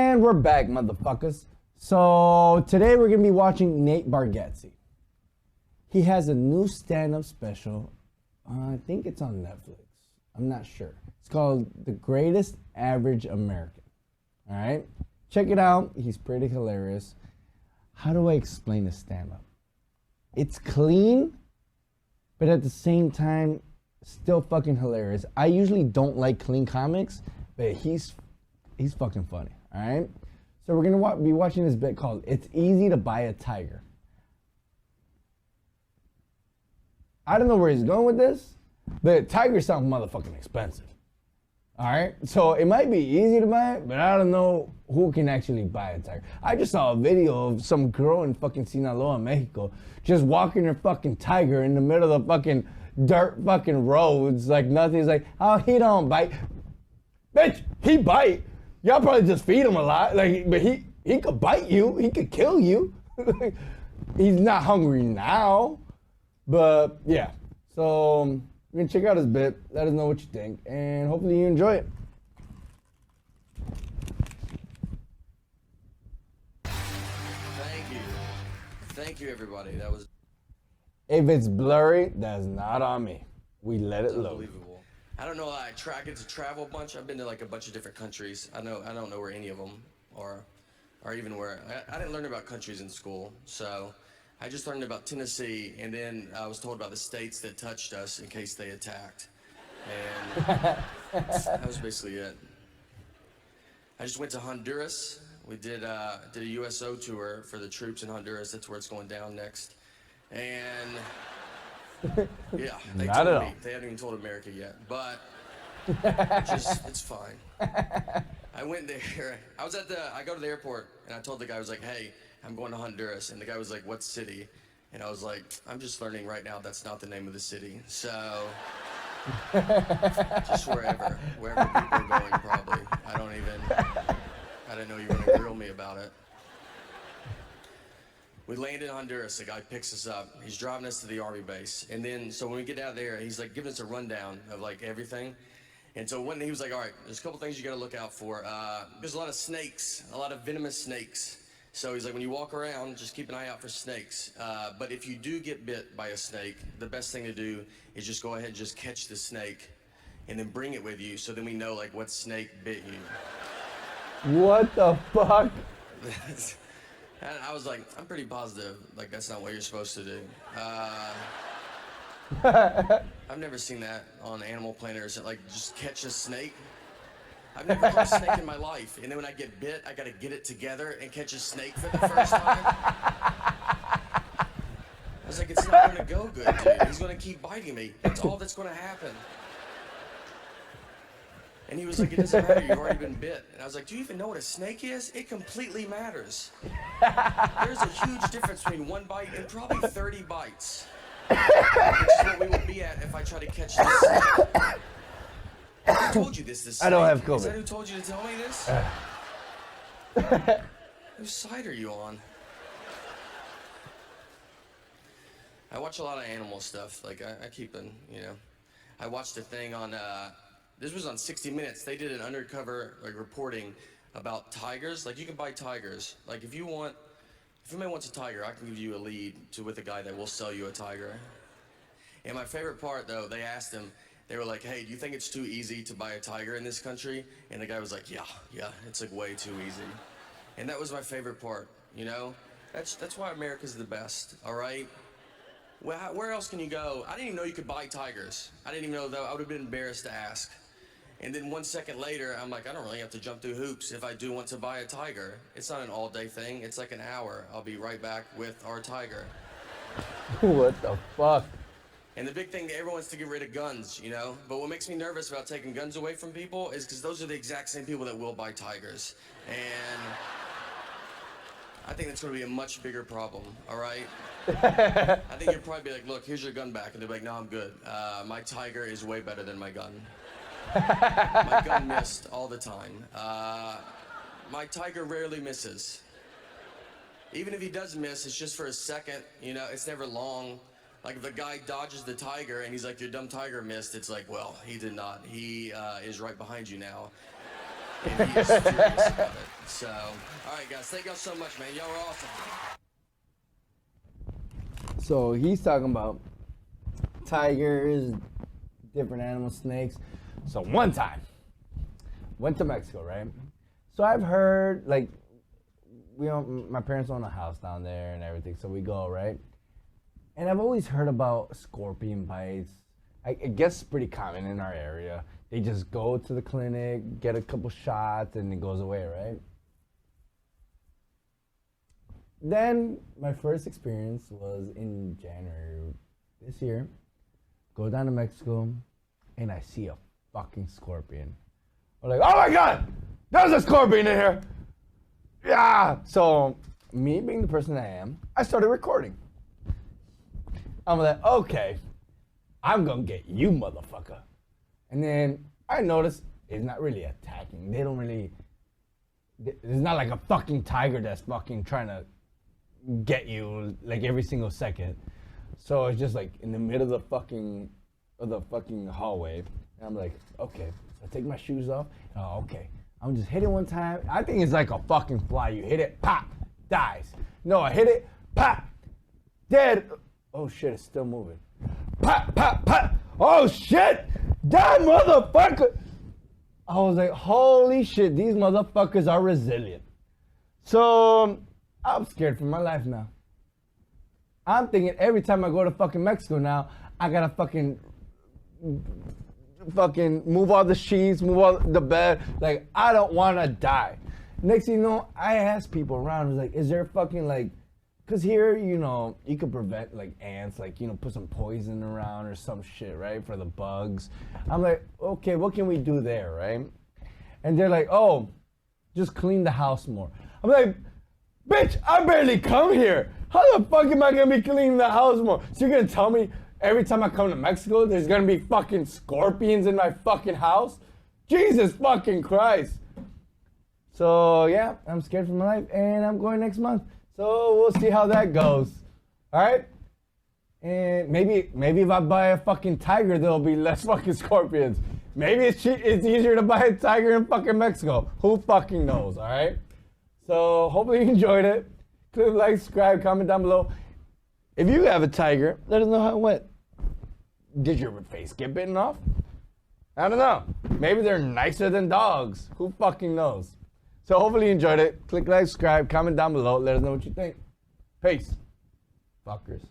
And we're back, motherfuckers. So today we're gonna be watching Nate Bergahtze. He has a new stand-up special. I think it's on Netflix. I'm not sure. It's called The Greatest Average American. All right, check it out. He's pretty hilarious. How do I explain the stand-up? It's clean, but at the same time, still fucking hilarious. I usually don't like clean comics, but he's fucking funny. All right, so we're gonna be watching this bit called "It's Easy to Buy a Tiger." I don't know where he's going with this, but tigers sound motherfucking expensive. All right, so it might be easy to buy it, but I don't know who can actually buy a tiger. I just saw a video of some girl in fucking Sinaloa, Mexico, just walking her fucking tiger in the middle of the fucking dirt fucking roads like nothing. He's like, oh, he don't bite. Bitch, he bite. Y'all probably just feed him a lot, like, but he could bite you. He could kill you. He's not hungry now, but yeah. So we're gonna check out his bit. Let us know what you think, and hopefully you enjoy it. Thank you, everybody. That was. If it's blurry, that's not on me. We let it load. Unbelievable. I don't know. I get to travel a bunch. I've been to like a bunch of different countries. I don't know where any of them are, or even where. I didn't learn about countries in school, so I just learned about Tennessee, and then I was told about the states that touched us in case they attacked, and that was basically it. I just went to Honduras. We did a USO tour for the troops in Honduras. That's where it's going down next, and. Yeah, they told me. They haven't even told America yet, but it's fine. I went there. I go to the airport, and I told the guy, I was like, hey, I'm going to Honduras. And the guy was like, what city? And I was like, I'm just learning right now that's not the name of the city. So, just wherever people are going, probably. I didn't know you were going to grill me about it. We land in Honduras, the guy picks us up. He's driving us to the army base. And then, so when we get out there, he's like giving us a rundown of like everything. And so he was like, all right, there's a couple things you gotta look out for. There's a lot of snakes, a lot of venomous snakes. So he's like, when you walk around, just keep an eye out for snakes. But if you do get bit by a snake, the best thing to do is just go ahead and just catch the snake and then bring it with you so then we know like what snake bit you. What the fuck? And I was like, I'm pretty positive, like that's not what you're supposed to do. I've never seen that on Animal Planet or something, like just catch a snake. I've never caught a snake in my life, and then when I get bit, I gotta get it together and catch a snake for the first time. I was like, it's not gonna go good, dude. He's gonna keep biting me. That's all that's gonna happen. And he was like, it doesn't matter, you've already been bit. And I was like, do you even know what a snake is? It completely matters. There's a huge difference between one bite and probably 30 bites. Which is what we would be at if I try to catch this snake. Who told you this I don't have COVID. Is that who told you to tell me this? Whose side are you on? I watch a lot of animal stuff. Like, I keep an, I watched a thing on, this was on 60 Minutes. They did an undercover reporting about tigers. Like you can buy tigers. Like if anybody wants a tiger, I can give you a lead with a guy that will sell you a tiger. And my favorite part though, they asked him, they were like, hey, do you think it's too easy to buy a tiger in this country? And the guy was like, yeah, it's like way too easy. And that was my favorite part, That's why America's the best, all right? Well, where else can you go? I didn't even know you could buy tigers. I didn't even know that. I would have been embarrassed to ask. And then 1 second later, I'm like, I don't really have to jump through hoops if I do want to buy a tiger. It's not an all-day thing. It's like an hour. I'll be right back with our tiger. What the fuck? And the big thing, everyone wants to get rid of guns, But what makes me nervous about taking guns away from people is because those are the exact same people that will buy tigers. And I think that's going to be a much bigger problem, all right? I think you'll probably be like, look, here's your gun back. And they'll be like, no, I'm good. My tiger is way better than my gun. My gun missed all the time. My tiger rarely misses. Even if he does miss, it's just for a second, it's never long. Like if the guy dodges the tiger and he's like, your dumb tiger missed, it's like, well, he did not. He is right behind you now. And he is furious about it. So, all right, guys, thank y'all so much, man. Y'all are awesome. So he's talking about tigers, different animals, snakes. So one time, went to Mexico, right? So I've heard, like, my parents own a house down there and everything, so we go, right? And I've always heard about scorpion bites. I guess it's pretty common in our area. They just go to the clinic, get a couple shots, and it goes away, right? Then my first experience was in January this year. Go down to Mexico, and I see a fucking scorpion. I'm like, oh my God, there's a scorpion in here. Yeah. So me being the person I am, I started recording. I'm like, okay, I'm gonna get you, motherfucker. And then I noticed it's not really attacking. They don't really, it's not like a fucking tiger that's fucking trying to get you like every single second. So it's just like in the middle of the fucking hallway. And I'm like, okay. So I take my shoes off. Oh, okay. I'm just hit it one time. I think it's like a fucking fly. You hit it, pop, dies. No, I hit it, pop, dead. Oh shit, it's still moving. Pop, pop, pop. Oh shit, that motherfucker. I was like, holy shit, these motherfuckers are resilient. So I'm scared for my life now. I'm thinking every time I go to fucking Mexico now, I gotta fucking move all the sheets, move all the bed. Like, I don't wanna die. Next thing you know, I ask people around, like, is there fucking like, cause here, you know, you could prevent like ants, like, you know, put some poison around or some shit, right? For the bugs. I'm like, okay, what can we do there, right? And they're like, oh, just clean the house more. I'm like, bitch, I barely come here. How the fuck am I gonna be cleaning the house more? So you're gonna tell me every time I come to Mexico, there's gonna be fucking scorpions in my fucking house? Jesus fucking Christ. So yeah, I'm scared for my life and I'm going next month. So we'll see how that goes. All right? And maybe if I buy a fucking tiger, there'll be less fucking scorpions. Maybe it's easier to buy a tiger in fucking Mexico. Who fucking knows, all right? So hopefully you enjoyed it. Click like, subscribe, comment down below. If you have a tiger, let us know how it went. Did your face get bitten off? I don't know. Maybe they're nicer than dogs. Who fucking knows? So hopefully you enjoyed it. Click like, subscribe, comment down below. Let us know what you think. Peace. Fuckers.